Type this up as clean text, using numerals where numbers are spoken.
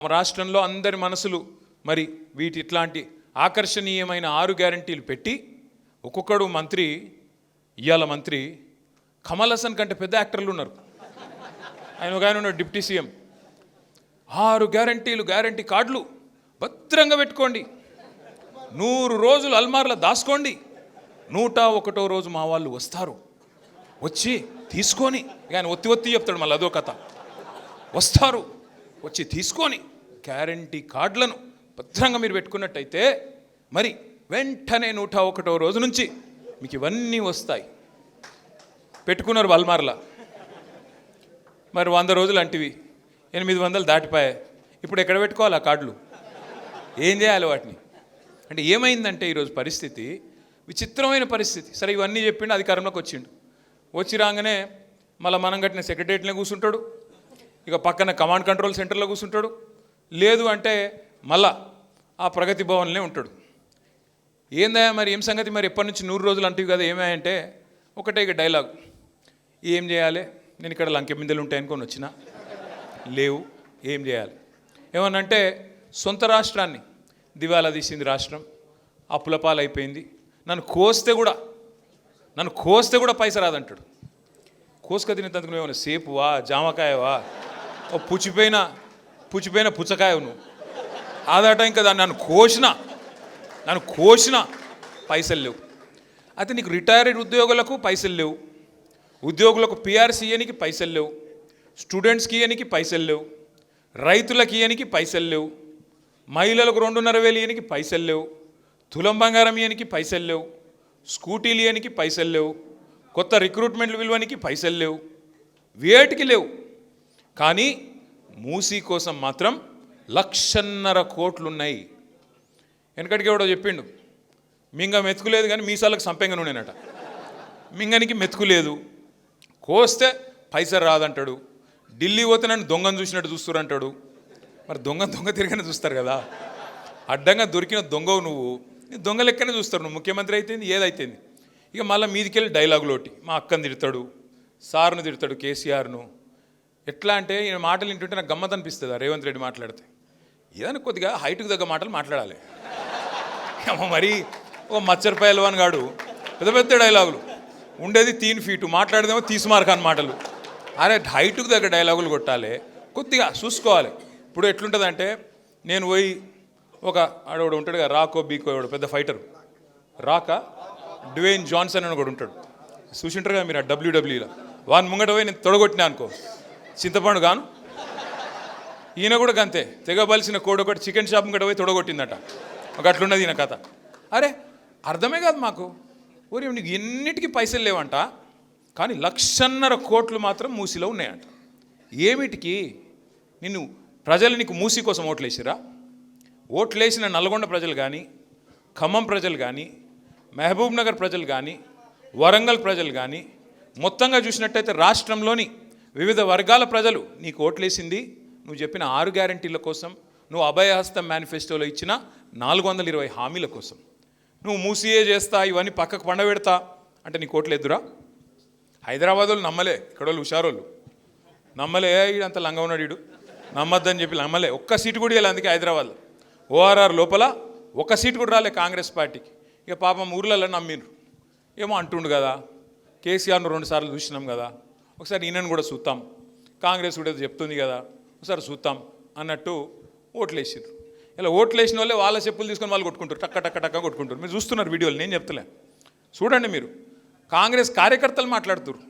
రాష్ట్రంలో అందరి మనసులు మరి వీటి ఇట్లాంటి ఆకర్షణీయమైన 6 గ్యారంటీలు పెట్టి ఒక్కొక్కడు మంత్రి ఇయాల మంత్రి కమల్ హాసన్ కంటే పెద్ద యాక్టర్లు ఉన్నారు. ఆయన ఒక ఆయన ఉన్నాడు డిప్యూటీ సీఎం. 6 గ్యారంటీ కార్డులు భద్రంగా పెట్టుకోండి, 100 రోజులు అల్మార్లో దాసుకోండి, 101వ రోజు మా వాళ్ళు వస్తారు, వచ్చి తీసుకొని ఆయన ఒత్తి చెప్తాడు, మళ్ళీ అదో కథ. వస్తారు వచ్చి తీసుకొని గ్యారంటీ కార్డులను భద్రంగా మీరు పెట్టుకున్నట్టయితే మరి వెంటనే 101వ రోజు నుంచి మీకు ఇవన్నీ వస్తాయి. పెట్టుకున్నారు అల్మార్లా, మరి 100 రోజులు అంటివి 800 దాటిపోయాయి. ఇప్పుడు ఎక్కడ పెట్టుకోవాలి ఆ కార్డులు? ఏం చేయాలి వాటిని? అంటే ఏమైందంటే ఈరోజు పరిస్థితి విచిత్రమైన పరిస్థితి. సరే ఇవన్నీ చెప్పిండు, అధికారంలోకి వచ్చి రాగానే మళ్ళీ మనం కట్టిన సెక్రటరియట్లనే కూర్చుంటాడు, ఇక పక్కన కమాండ్ కంట్రోల్ సెంటర్లో కూర్చుంటాడు, లేదు అంటే మళ్ళా ఆ ప్రగతి భవన్లే ఉంటాడు. ఏందా మరి ఏం సంగతి, మరి ఎప్పటి నుంచి 100 రోజులు అంటివి కదా, ఏమాయంటే ఒకటే ఇక డైలాగ్, ఏం చేయాలి, నేను ఇక్కడ లంకె బిందెలు ఉంటాయనుకొని వచ్చినా, లేవు, ఏం చేయాలి? ఏమనంటే సొంత రాష్ట్రాన్ని దివాలా తీసింది రాష్ట్రం, అప్పుల పాలైపోయింది, నన్ను కోస్తే కూడా పైస రాదంటాడు. కోసుక తినేందుకు నువ్వేమన్నా సేపువా, జామకాయవా, ఓ పుచ్చిపోయిన పుచ్చకాయ నువ్వు ఆదాట, ఇంకా దాన్ని నన్ను కోసిన పైసలు లేవు. అయితే నీకు రిటైర్డ్ ఉద్యోగులకు పైసలు లేవు, ఉద్యోగులకు పిఆర్సీ ఇయ్యనికి పైసలు లేవు, స్టూడెంట్స్కి ఇయ్యనికి పైసలు లేవు, రైతులకి ఇయ్యనికి పైసలు లేవు, మహిళలకు 2,500 ఇయ్యనికి పైసలు లేవు, తులం బంగారం ఇయ్యనికి పైసలు లేవు, స్కూటీలు ఇయ్యనికి పైసలు లేవు, కొత్త రిక్రూట్మెంట్లు విలువనికి పైసలు లేవు, వేటికి లేవు. కానీ మూసీ కోసం మాత్రం 1,50,000 కోట్లు ఉన్నాయి. వెనకటికి ఎవడో చెప్పిండు, మింగ మెతుకులేదు కానీ మీసాలకు సంపెంగ నూనెనట. మింగనికి మెతుకులేదు, కోస్తే పైసలు రాదంటాడు, ఢిల్లీ పోతే నన్ను దొంగను చూసినట్టు చూస్తారంటాడు. మరి దొంగ తిరిగానే చూస్తారు కదా, అడ్డంగా దొరికిన దొంగవు నువ్వు, నీ దొంగ లెక్కనే చూస్తారు. నువ్వు ముఖ్యమంత్రి అయితేంది ఏదైతేంది. ఇక మళ్ళీ మీదికెళ్ళి డైలాగులోటి, మా అక్కని తిడతాడు, సార్ను తిడతాడు, కేసీఆర్ను. ఎట్లా అంటే ఈయన మాటలు వింటుంటే నాకు గమ్మత్ అనిపిస్తుంది. రేవంత్ రెడ్డి మాట్లాడితే ఏదైనా కొద్దిగా హైట్కి తగ్గ మాటలు మాట్లాడాలి. మరి ఓ మచ్చర్ పహల్వాన్ గాడు పెద్ద డైలాగులు ఉండేది 3 ఫీటు, మాట్లాడేదేమో 30 మార్క్ అని మాటలు. అరే హైట్కి తగ్గ డైలాగులు కొట్టాలి, కొద్దిగా చూసుకోవాలి. ఇప్పుడు ఎట్లుంటుందంటే, నేను పోయి ఒక ఆడవాడు ఉంటాడు కదా, రాకో బీకో వాడు పెద్ద ఫైటర్, డ్వేన్ జాన్సన్ అని కూడా ఉంటాడు, చూసింటారు కదా మీరు ఆ WWEలో. వాని ముంగట పోయి నేను తొడగొట్టినా అనుకో, చింతపండు గాను, ఈయన కూడా గంతే, తెగబలిసిన కోడి ఒకటి చికెన్ షాప్ ముంగట పోయి తొడగొట్టిందట. ఒక అట్లున్నది ఈయన కథ. అరే అర్థమే కాదు మాకు, ఊరి నీకు ఎన్నిటికీ పైసలు లేవంట, కానీ 1,50,000 కోట్లు మాత్రం మూసీలో ఉన్నాయంట. ఏమిటికి? ప్రజలు నీకు మూసీ కోసం ఓట్లేసిరా? ఓట్లేసిన నల్గొండ ప్రజలు కానీ, ఖమ్మం ప్రజలు కానీ, మహబూబ్ నగర్ ప్రజలు కానీ, వరంగల్ ప్రజలు కానీ, మొత్తంగా చూసినట్టయితే రాష్ట్రంలోని వివిధ వర్గాల ప్రజలు నీకు ఓట్లేసింది నువ్వు చెప్పిన 6 గ్యారంటీల కోసం, నువ్వు అభయహస్తం మేనిఫెస్టోలో ఇచ్చిన 420 హామీల కోసం. నువ్వు మూసీయే చేస్తా, ఇవన్నీ పక్కకు పండబెడతా అంటే నీకు ఓట్లేదురా? హైదరాబాద్ వాళ్ళు నమ్మలే, ఇక్కడ వాళ్ళు హుషారోళ్ళు నమ్మలే, ఈడంత లంగా ఉన్నాడు ఈడు, నమ్మద్దని చెప్పి నమ్మలే. ఒక్క సీటు కూడా వెళ్ళి, అందుకే హైదరాబాద్లో ORR లోపల ఒక్క సీటు కూడా రాలే కాంగ్రెస్ పార్టీకి. ఇక పాపం ఊర్లలో నమ్మిండ్రు, ఏమో అంటుండు కదా, కేసీఆర్ను 2 సార్లు చూసినాం కదా, ఒకసారి ఈయనను కూడా చూస్తాం, కాంగ్రెస్ కూడా చెప్తుంది కదా, ఒకసారి చూస్తాం అన్నట్టు ఓట్లేసారు. ఇలా ఓట్లేసిన వాళ్ళే వాళ్ళ చెప్పులు తీసుకొని వాళ్ళు కొట్టుకుంటారు, టక్క కొట్టుకుంటారు. మీరు చూస్తున్నారు వీడియోలు, నేను చెప్తలే, చూడండి మీరు. కాంగ్రెస్ కార్యకర్తలు మాట్లాడుతున్నారు,